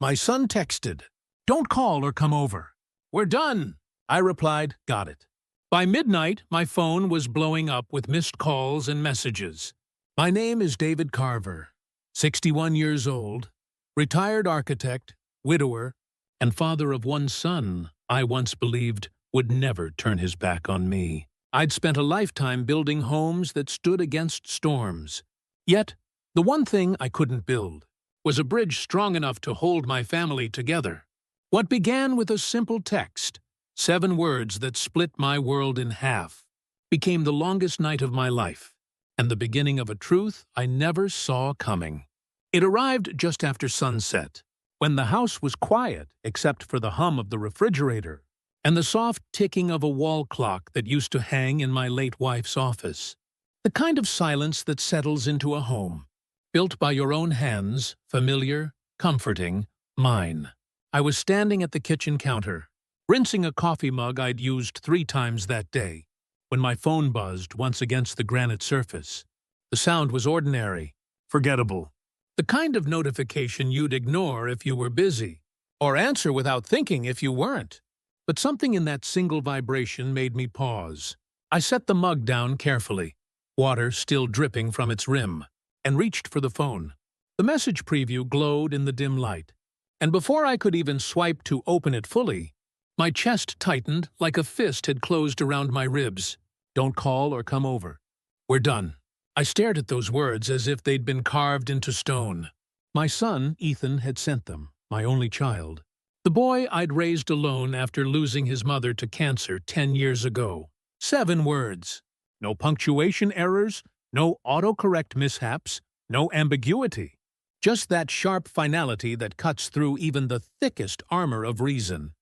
My son texted, "Don't call or come over." "We're done." I replied, "Got it." By midnight, my phone was blowing up with missed calls and messages. My name is David Carver, 61 years old, retired architect, widower, and father of one son I once believed would never turn his back on me. I'd spent a lifetime building homes that stood against storms. Yet, the one thing I couldn't build was a bridge strong enough to hold my family together. What began with a simple text, 7 words that split my world in half, became the longest night of my life, and the beginning of a truth I never saw coming. It arrived just after sunset, when the house was quiet except for the hum of the refrigerator and the soft ticking of a wall clock that used to hang in my late wife's office. The kind of silence that settles into a home, built by your own hands, familiar, comforting, mine. I was standing at the kitchen counter, rinsing a coffee mug I'd used 3 times that day, when my phone buzzed once against the granite surface. The sound was ordinary, forgettable. The kind of notification you'd ignore if you were busy, or answer without thinking if you weren't. But something in that single vibration made me pause. I set the mug down carefully, water still dripping from its rim, and reached for the phone. The message preview glowed in the dim light, and before I could even swipe to open it fully, my chest tightened like a fist had closed around my ribs. "Don't call or come over. We're done." I stared at those words as if they'd been carved into stone. My son, Ethan, had sent them, my only child. The boy I'd raised alone after losing his mother to cancer 10 years ago. 7 words. No punctuation errors, no autocorrect mishaps, no ambiguity. Just that sharp finality that cuts through even the thickest armor of reason.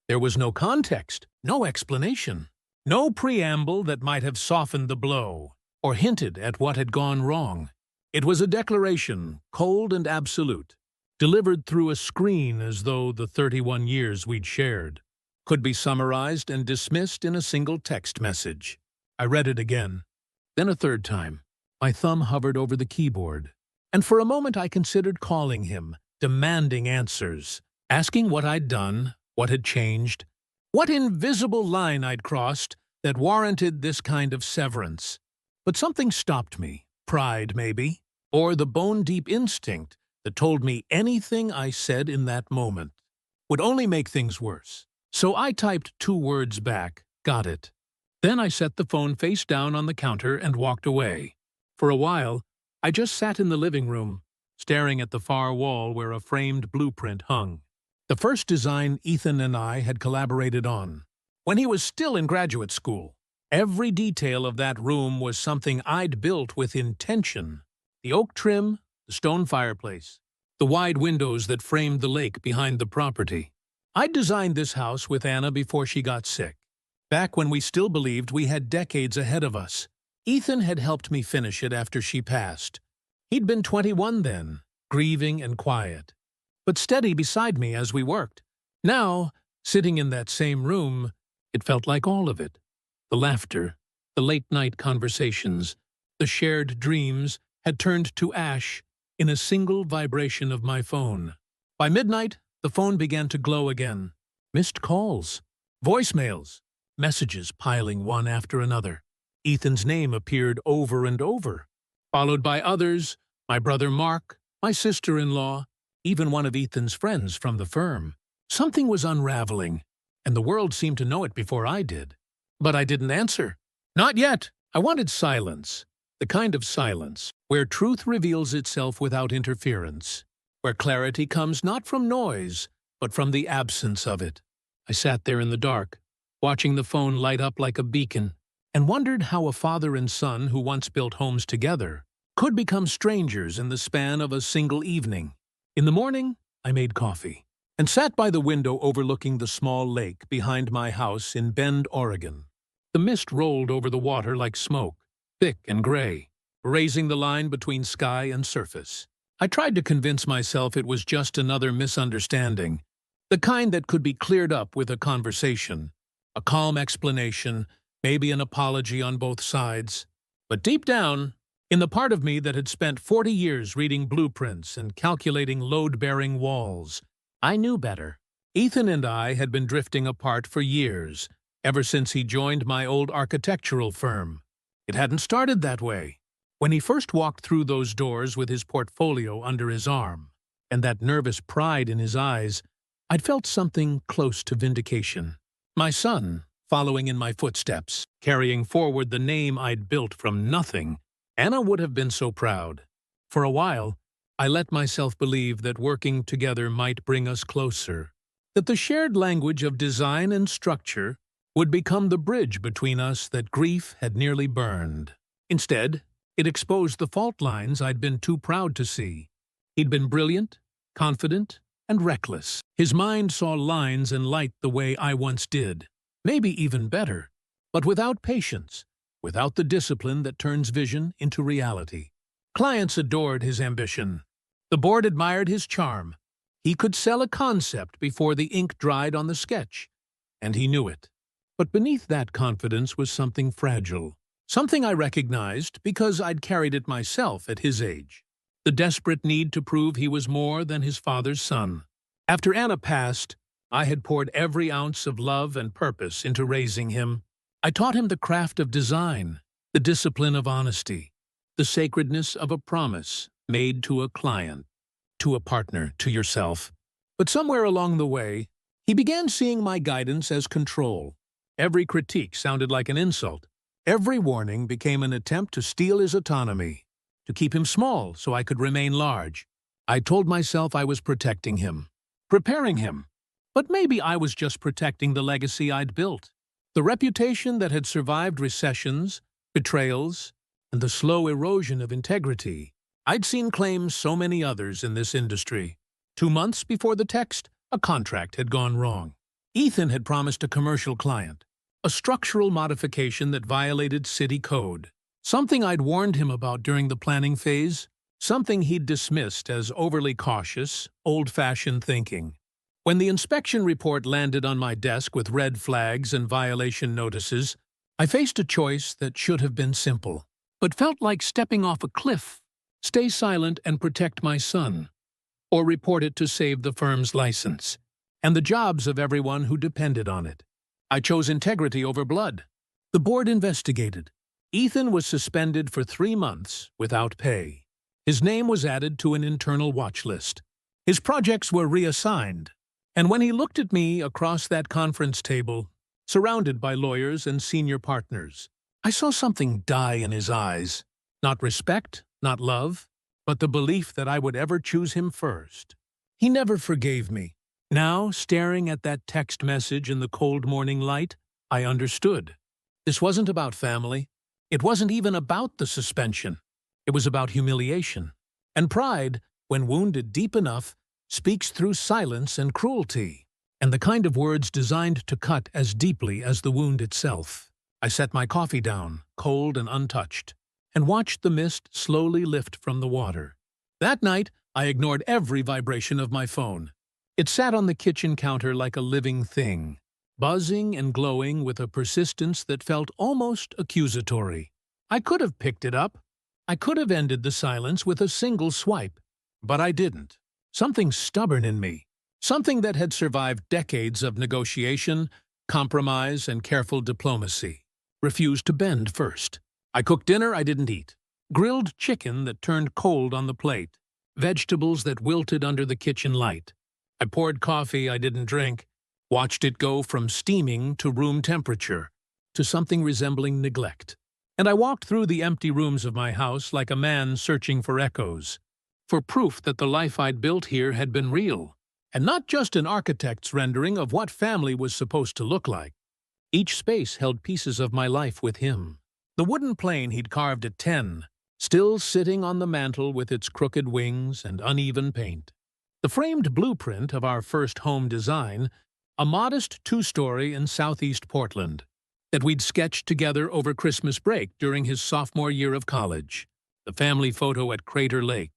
There was no context, no explanation, no preamble that might have softened the blow or hinted at what had gone wrong. It was a declaration, cold and absolute, delivered through a screen as though the 31 years we'd shared could be summarized and dismissed in a single text message. I read it again, then a 3rd time. My thumb hovered over the keyboard, and for a moment I considered calling him, demanding answers, asking what I'd done, what had changed, what invisible line I'd crossed that warranted this kind of severance. But something stopped me, pride maybe, or the bone-deep instinct that told me anything I said in that moment would only make things worse. So I typed 2 words back, "Got it." Then I set the phone face down on the counter and walked away. For a while, I just sat in the living room, staring at the far wall where a framed blueprint hung. The first design Ethan and I had collaborated on, when he was still in graduate school. Every detail of that room was something I'd built with intention. The oak trim, the stone fireplace, the wide windows that framed the lake behind the property. I'd designed this house with Anna before she got sick, back when we still believed we had decades ahead of us. Ethan had helped me finish it after she passed. He'd been 21 then, grieving and quiet, but steady beside me as we worked. Now, sitting in that same room, it felt like all of it. The laughter, the late-night conversations, the shared dreams had turned to ash in a single vibration of my phone. By midnight, the phone began to glow again. Missed calls, voicemails, messages piling one after another. Ethan's name appeared over and over, followed by others, my brother Mark, my sister-in-law, even one of Ethan's friends from the firm. Something was unraveling, and the world seemed to know it before I did. But I didn't answer. Not yet. I wanted silence, the kind of silence where truth reveals itself without interference, where clarity comes not from noise, but from the absence of it. I sat there in the dark, watching the phone light up like a beacon, and wondered how a father and son who once built homes together could become strangers in the span of a single evening. In the morning, I made coffee and sat by the window overlooking the small lake behind my house in Bend, Oregon. The mist rolled over the water like smoke, thick and gray, raising the line between sky and surface. I tried to convince myself it was just another misunderstanding, the kind that could be cleared up with a conversation, a calm explanation, maybe an apology on both sides. But deep down, in the part of me that had spent 40 years reading blueprints and calculating load-bearing walls, I knew better. Ethan and I had been drifting apart for years, ever since he joined my old architectural firm. It hadn't started that way. When he first walked through those doors with his portfolio under his arm, and that nervous pride in his eyes, I'd felt something close to vindication. My son, following in my footsteps, carrying forward the name I'd built from nothing, Anna would have been so proud. For a while, I let myself believe that working together might bring us closer, that the shared language of design and structure would become the bridge between us that grief had nearly burned. Instead, it exposed the fault lines I'd been too proud to see. He'd been brilliant, confident, and reckless. His mind saw lines and light the way I once did, maybe even better, but without patience, without the discipline that turns vision into reality. Clients adored his ambition. The board admired his charm. He could sell a concept before the ink dried on the sketch, and he knew it. But beneath that confidence was something fragile, something I recognized because I'd carried it myself at his age. The desperate need to prove he was more than his father's son. After Anna passed, I had poured every ounce of love and purpose into raising him. I taught him the craft of design, the discipline of honesty, the sacredness of a promise made to a client, to a partner, to yourself. But somewhere along the way, he began seeing my guidance as control. Every critique sounded like an insult. Every warning became an attempt to steal his autonomy, to keep him small so I could remain large. I told myself I was protecting him, preparing him. But maybe I was just protecting the legacy I'd built, the reputation that had survived recessions, betrayals, and the slow erosion of integrity. I'd seen claims so many others in this industry. 2 months before the text, a contract had gone wrong. Ethan had promised a commercial client, a structural modification that violated city code, something I'd warned him about during the planning phase, something he'd dismissed as overly cautious, old-fashioned thinking. When the inspection report landed on my desk with red flags and violation notices, I faced a choice that should have been simple, but felt like stepping off a cliff. Stay silent and protect my son, or report it to save the firm's license and the jobs of everyone who depended on it. I chose integrity over blood. The board investigated. Ethan was suspended for 3 months without pay. His name was added to an internal watch list. His projects were reassigned. And when he looked at me across that conference table, surrounded by lawyers and senior partners, I saw something die in his eyes. Not respect, not love, but the belief that I would ever choose him first. He never forgave me. Now, staring at that text message in the cold morning light, I understood. This wasn't about family. It wasn't even about the suspension. It was about humiliation. And pride, when wounded deep enough, speaks through silence and cruelty, and the kind of words designed to cut as deeply as the wound itself. I set my coffee down, cold and untouched, and watched the mist slowly lift from the water. That night, I ignored every vibration of my phone. It sat on the kitchen counter like a living thing, buzzing and glowing with a persistence that felt almost accusatory. I could have picked it up. I could have ended the silence with a single swipe, but I didn't. Something stubborn in me, something that had survived decades of negotiation, compromise, and careful diplomacy, refused to bend first. I cooked dinner I didn't eat, grilled chicken that turned cold on the plate, vegetables that wilted under the kitchen light. I poured coffee I didn't drink, watched it go from steaming to room temperature, to something resembling neglect. And I walked through the empty rooms of my house like a man searching for echoes, for proof that the life I'd built here had been real, and not just an architect's rendering of what family was supposed to look like. Each space held pieces of my life with him. The wooden plane he'd carved at 10, still sitting on the mantel with its crooked wings and uneven paint. The framed blueprint of our first home design, a modest 2-story in southeast Portland, that we'd sketched together over Christmas break during his sophomore year of college. The family photo at Crater Lake,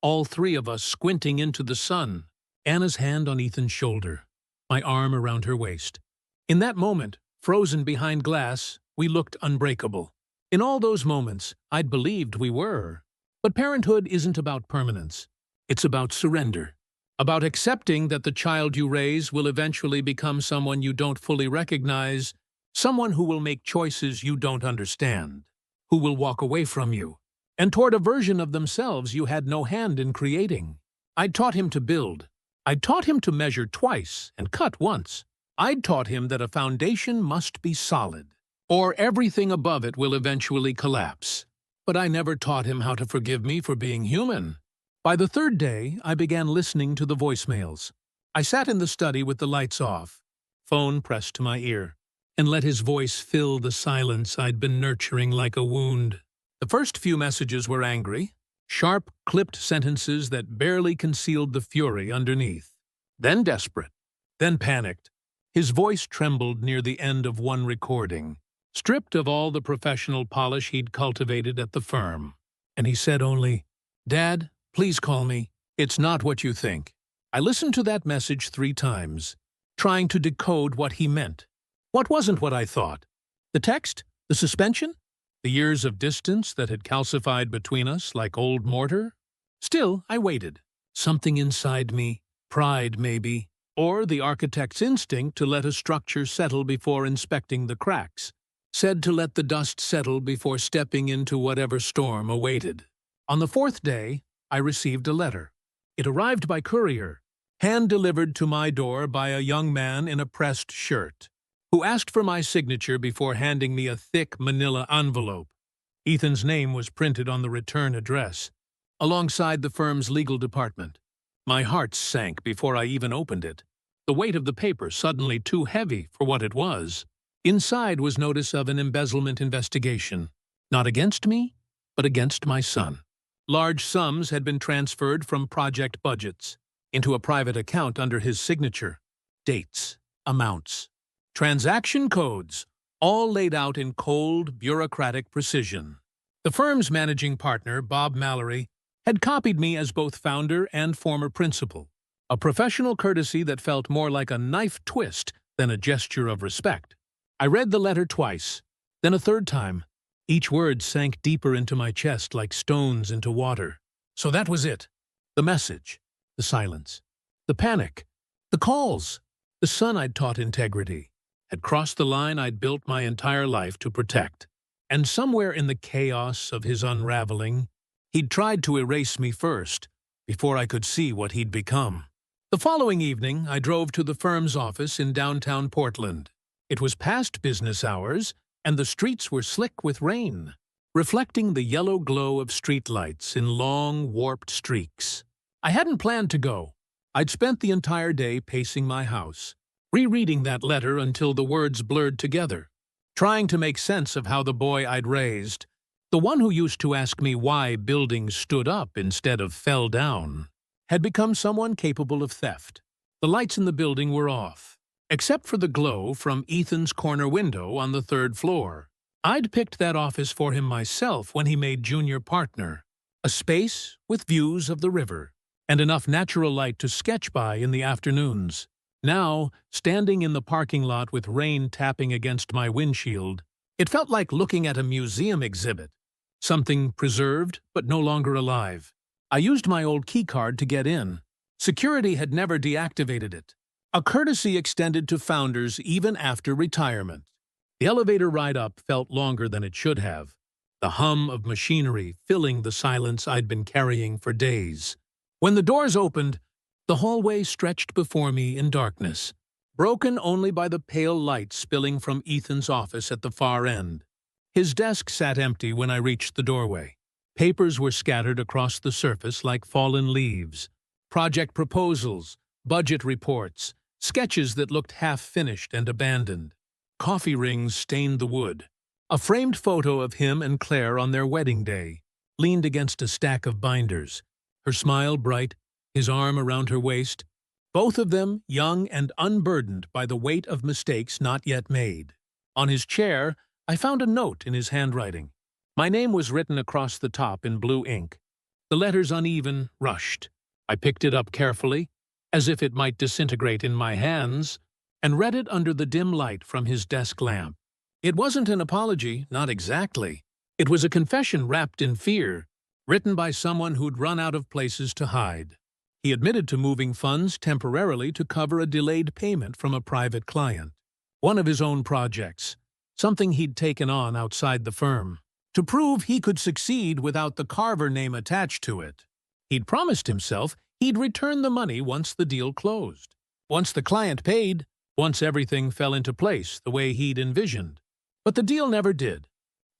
all 3 of us squinting into the sun, Anna's hand on Ethan's shoulder, my arm around her waist. In that moment, frozen behind glass, we looked unbreakable. In all those moments, I'd believed we were. But parenthood isn't about permanence. It's about surrender. about accepting that the child you raise will eventually become someone you don't fully recognize, someone who will make choices you don't understand, who will walk away from you, and toward a version of themselves you had no hand in creating. I'd taught him to build. I'd taught him to measure twice and cut once. I'd taught him that a foundation must be solid, or everything above it will eventually collapse. But I never taught him how to forgive me for being human. By the third day, I began listening to the voicemails. I sat in the study with the lights off, phone pressed to my ear, and let his voice fill the silence I'd been nurturing like a wound. The first few messages were angry, sharp, clipped sentences that barely concealed the fury underneath. Then desperate, then panicked. His voice trembled near the end of one recording, stripped of all the professional polish he'd cultivated at the firm. And he said only, "Dad, please call me. It's not what you think." I listened to that message 3 times, trying to decode what he meant. What wasn't what I thought? The text? The suspension? The years of distance that had calcified between us like old mortar? Still, I waited. Something inside me, pride maybe, or the architect's instinct to let a structure settle before inspecting the cracks, said to let the dust settle before stepping into whatever storm awaited. On the 4th day, I received a letter. It arrived by courier, hand-delivered to my door by a young man in a pressed shirt, who asked for my signature before handing me a thick manila envelope. Ethan's name was printed on the return address, alongside the firm's legal department. My heart sank before I even opened it, the weight of the paper suddenly too heavy for what it was. Inside was notice of an embezzlement investigation, not against me, but against my son. Large sums had been transferred from project budgets into a private account under his signature. Dates, amounts, transaction codes, all laid out in cold, bureaucratic precision. The firm's managing partner, Bob Mallory, had copied me as both founder and former principal, a professional courtesy that felt more like a knife twist than a gesture of respect. I read the letter twice, then a third time. Each word sank deeper into my chest like stones into water. So that was it. The message, the silence, the panic, the calls. The son I'd taught integrity had crossed the line I'd built my entire life to protect. And somewhere in the chaos of his unraveling, he'd tried to erase me first, before I could see what he'd become. The following evening, I drove to the firm's office in downtown Portland. It was past business hours, and the streets were slick with rain, reflecting the yellow glow of streetlights in long, warped streaks. I hadn't planned to go. I'd spent the entire day pacing my house, rereading that letter until the words blurred together, trying to make sense of how the boy I'd raised, the one who used to ask me why buildings stood up instead of fell down, had become someone capable of theft. The lights in the building were off, except for the glow from Ethan's corner window on the 3rd floor. I'd picked that office for him myself when he made junior partner, a space with views of the river and enough natural light to sketch by in the afternoons. Now, standing in the parking lot with rain tapping against my windshield, it felt like looking at a museum exhibit, something preserved but no longer alive. I used my old keycard to get in. Security had never deactivated it, a courtesy extended to founders even after retirement. The elevator ride up felt longer than it should have, the hum of machinery filling the silence I'd been carrying for days. When the doors opened, the hallway stretched before me in darkness, broken only by the pale light spilling from Ethan's office at the far end. His desk sat empty when I reached the doorway. Papers were scattered across the surface like fallen leaves. Project proposals, budget reports, sketches that looked half-finished and abandoned. Coffee rings stained the wood. A framed photo of him and Claire on their wedding day leaned against a stack of binders, her smile bright, his arm around her waist, both of them young and unburdened by the weight of mistakes not yet made. On his chair, I found a note in his handwriting. My name was written across the top in blue ink. The letters uneven, rushed. I picked it up carefully, as if it might disintegrate in my hands, and read it under the dim light from his desk lamp. It wasn't an apology, not exactly. It was a confession wrapped in fear, written by someone who'd run out of places to hide. He admitted to moving funds temporarily to cover a delayed payment from a private client. One of his own projects, something he'd taken on outside the firm, to prove he could succeed without the Carver name attached to it. He'd promised himself he'd return the money once the deal closed. Once the client paid, once everything fell into place the way he'd envisioned. But the deal never did.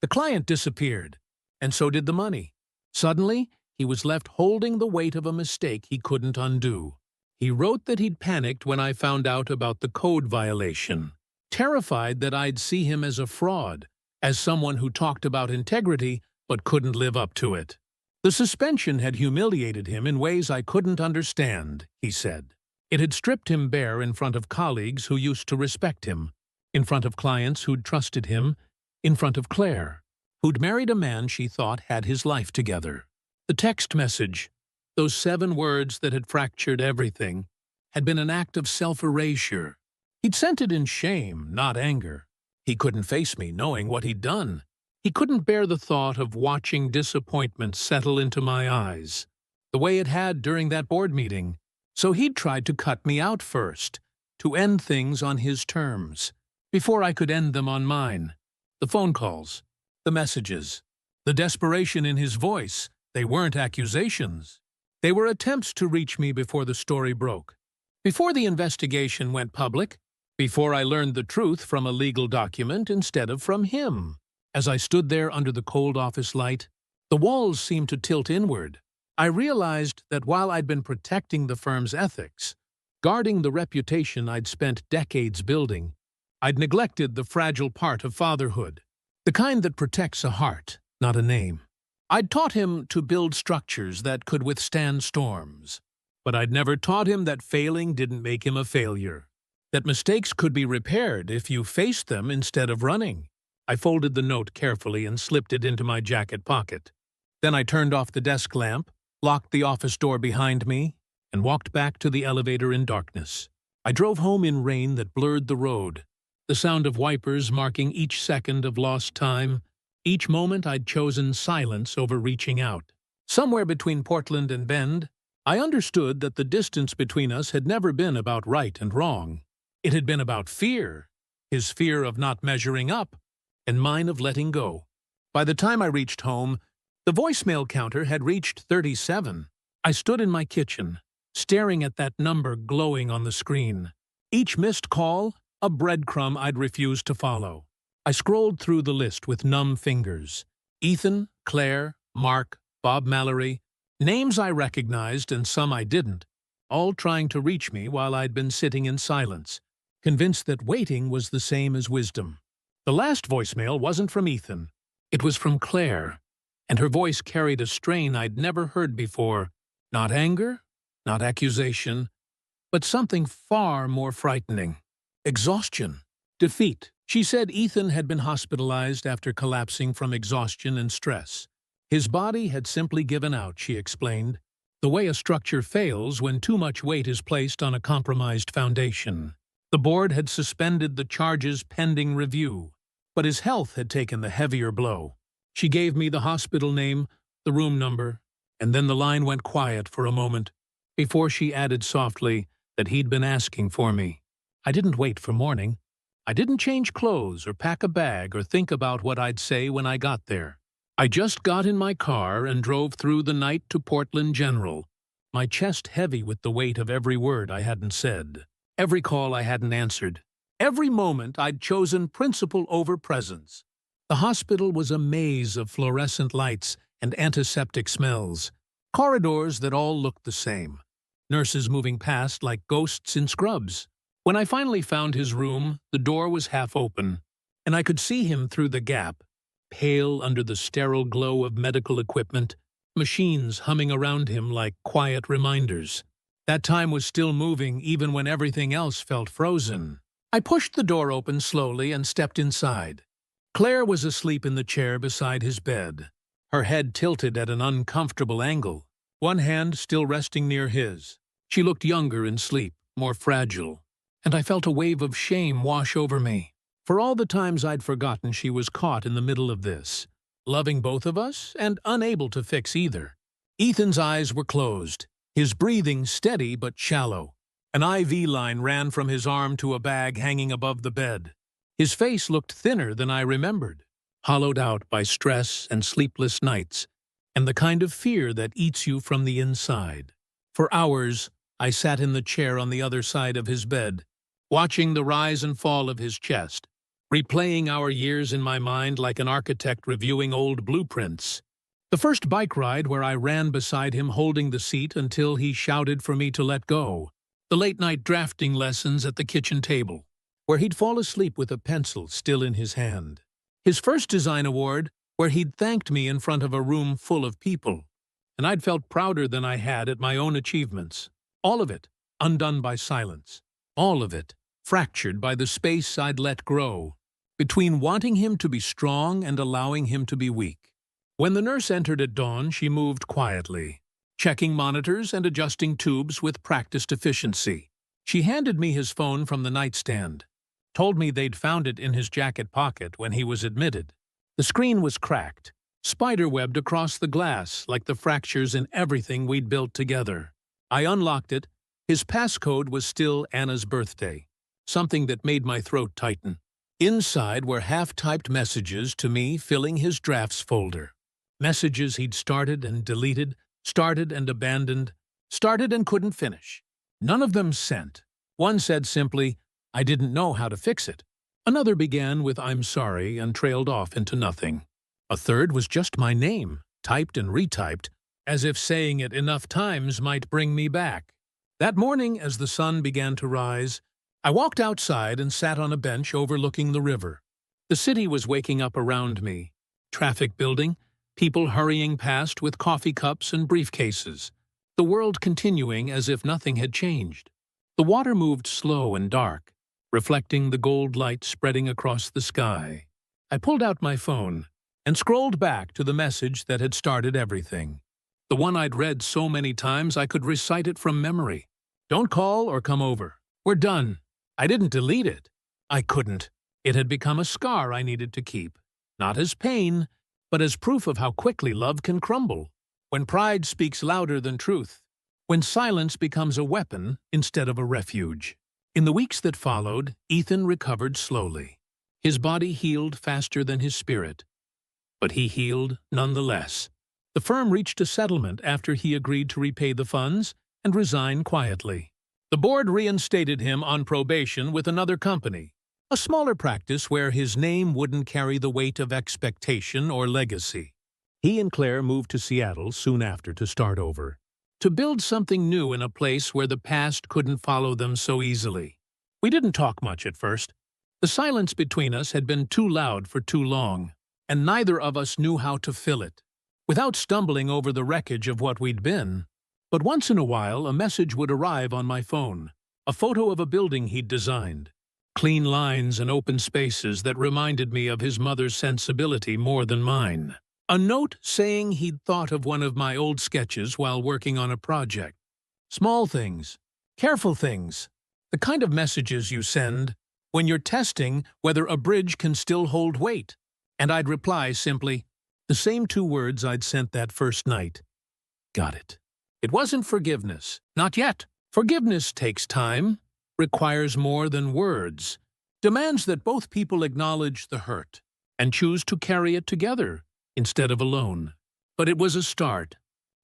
The client disappeared, and so did the money. Suddenly, he was left holding the weight of a mistake he couldn't undo. He wrote that he'd panicked when I found out about the code violation, terrified that I'd see him as a fraud, as someone who talked about integrity but couldn't live up to it. The suspension had humiliated him in ways I couldn't understand, he said. It had stripped him bare in front of colleagues who used to respect him, in front of clients who'd trusted him, in front of Claire, who'd married a man she thought had his life together. The text message, those 7 words that had fractured everything, had been an act of self-erasure. He'd sent it in shame, not anger. He couldn't face me knowing what he'd done. He couldn't bear the thought of watching disappointment settle into my eyes, the way it had during that board meeting. So he'd tried to cut me out first, to end things on his terms, before I could end them on mine. The phone calls, the messages, the desperation in his voice, they weren't accusations. They were attempts to reach me before the story broke, before the investigation went public, before I learned the truth from a legal document instead of from him. As I stood there under the cold office light, the walls seemed to tilt inward. I realized that while I'd been protecting the firm's ethics, guarding the reputation I'd spent decades building, I'd neglected the fragile part of fatherhood, the kind that protects a heart, not a name. I'd taught him to build structures that could withstand storms, but I'd never taught him that failing didn't make him a failure, that mistakes could be repaired if you faced them instead of running. I folded the note carefully and slipped it into my jacket pocket. Then I turned off the desk lamp, locked the office door behind me, and walked back to the elevator in darkness. I drove home in rain that blurred the road, the sound of wipers marking each second of lost time. Each moment I'd chosen silence over reaching out. Somewhere between Portland and Bend, I understood that the distance between us had never been about right and wrong. It had been about fear, his fear of not measuring up, and mine of letting go. By the time I reached home, the voicemail counter had reached 37. I stood in my kitchen, staring at that number glowing on the screen. Each missed call, a breadcrumb I'd refused to follow. I scrolled through the list with numb fingers. Ethan, Claire, Mark, Bob Mallory, names I recognized and some I didn't, all trying to reach me while I'd been sitting in silence, convinced that waiting was the same as wisdom. The last voicemail wasn't from Ethan. It was from Claire, and her voice carried a strain I'd never heard before. Not anger, not accusation, but something far more frightening. Exhaustion. Defeat. She said Ethan had been hospitalized after collapsing from exhaustion and stress. His body had simply given out, she explained, the way a structure fails when too much weight is placed on a compromised foundation. The board had suspended the charges pending review, but his health had taken the heavier blow. She gave me the hospital name, the room number, and then the line went quiet for a moment, before she added softly that he'd been asking for me. I didn't wait for morning. I didn't change clothes or pack a bag or think about what I'd say when I got there. I just got in my car and drove through the night to Portland General, my chest heavy with the weight of every word I hadn't said, every call I hadn't answered, every moment I'd chosen principle over presence. The hospital was a maze of fluorescent lights and antiseptic smells, corridors that all looked the same, nurses moving past like ghosts in scrubs. When I finally found his room, the door was half open, and I could see him through the gap, pale under the sterile glow of medical equipment, machines humming around him like quiet reminders. That time was still moving even when everything else felt frozen. I pushed the door open slowly and stepped inside. Claire was asleep in the chair beside his bed, her head tilted at an uncomfortable angle, one hand still resting near his. She looked younger in sleep, more fragile, and I felt a wave of shame wash over me. For all the times I'd forgotten she was caught in the middle of this, loving both of us and unable to fix either. Ethan's eyes were closed, his breathing steady but shallow. An IV line ran from his arm to a bag hanging above the bed. His face looked thinner than I remembered, hollowed out by stress and sleepless nights, and the kind of fear that eats you from the inside. For hours, I sat in the chair on the other side of his bed, watching the rise and fall of his chest, replaying our years in my mind like an architect reviewing old blueprints. The first bike ride where I ran beside him holding the seat until he shouted for me to let go. The late-night drafting lessons at the kitchen table, where he'd fall asleep with a pencil still in his hand. His first design award, where he'd thanked me in front of a room full of people, and I'd felt prouder than I had at my own achievements. All of it undone by silence. All of it fractured by the space I'd let grow, between wanting him to be strong and allowing him to be weak. When the nurse entered at dawn, she moved quietly, checking monitors and adjusting tubes with practiced efficiency. She handed me his phone from the nightstand, told me they'd found it in his jacket pocket when he was admitted. The screen was cracked, spiderwebbed across the glass like the fractures in everything we'd built together. I unlocked it. His passcode was still Anna's birthday, something that made my throat tighten. Inside were half-typed messages to me filling his drafts folder. Messages he'd started and deleted, started and abandoned, started and couldn't finish. None of them sent. One said simply, "I didn't know how to fix it." Another began with "I'm sorry" and trailed off into nothing. A third was just my name, typed and retyped, as if saying it enough times might bring me back. That morning, as the sun began to rise, I walked outside and sat on a bench overlooking the river. The city was waking up around me. Traffic building, people hurrying past with coffee cups and briefcases. The world continuing as if nothing had changed. The water moved slow and dark, reflecting the gold light spreading across the sky. I pulled out my phone and scrolled back to the message that had started everything. The one I'd read so many times I could recite it from memory. "Don't call or come over. We're done." I didn't delete it. I couldn't. It had become a scar I needed to keep, not as pain, but as proof of how quickly love can crumble, when pride speaks louder than truth, when silence becomes a weapon instead of a refuge. In the weeks that followed, Ethan recovered slowly. His body healed faster than his spirit, but he healed nonetheless. The firm reached a settlement after he agreed to repay the funds and resign quietly. The board reinstated him on probation with another company, a smaller practice where his name wouldn't carry the weight of expectation or legacy. He and Claire moved to Seattle soon after to start over, to build something new in a place where the past couldn't follow them so easily. We didn't talk much at first. The silence between us had been too loud for too long, and neither of us knew how to fill it, without stumbling over the wreckage of what we'd been. But once in a while, a message would arrive on my phone, a photo of a building he'd designed, clean lines and open spaces that reminded me of his mother's sensibility more than mine. A note saying he'd thought of one of my old sketches while working on a project. Small things, careful things, the kind of messages you send when you're testing whether a bridge can still hold weight. And I'd reply simply, the same 2 words I'd sent that first night. Got it. It wasn't forgiveness. Not yet. Forgiveness takes time, requires more than words, demands that both people acknowledge the hurt and choose to carry it together instead of alone. But it was a start.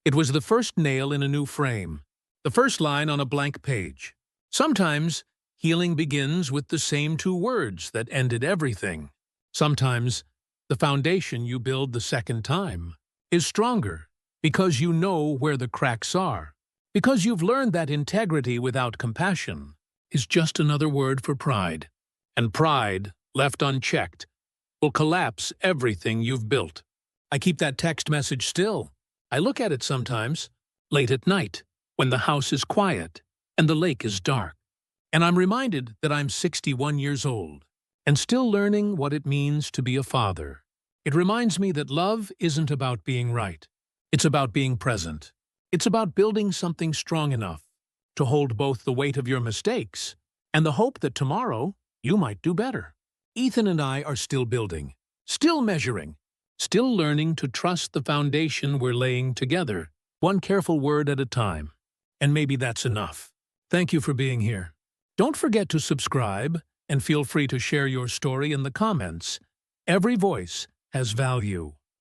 It was the first nail in a new frame, the first line on a blank page. Sometimes healing begins with the same 2 words that ended everything. Sometimes the foundation you build the second time is stronger because you know where the cracks are, because you've learned that integrity without compassion is just another word for pride. And pride, left unchecked, will collapse everything you've built. I keep that text message still. I look at it sometimes, late at night, when the house is quiet and the lake is dark. And I'm reminded that I'm 61 years old and still learning what it means to be a father. It reminds me that love isn't about being right. It's about being present. It's about building something strong enough to hold both the weight of your mistakes and the hope that tomorrow you might do better. Ethan and I are still building, still measuring, still learning to trust the foundation we're laying together, one careful word at a time. and maybe that's enough. Thank you for being here. Don't forget to subscribe, and feel free to share your story in the comments. Every voice has value.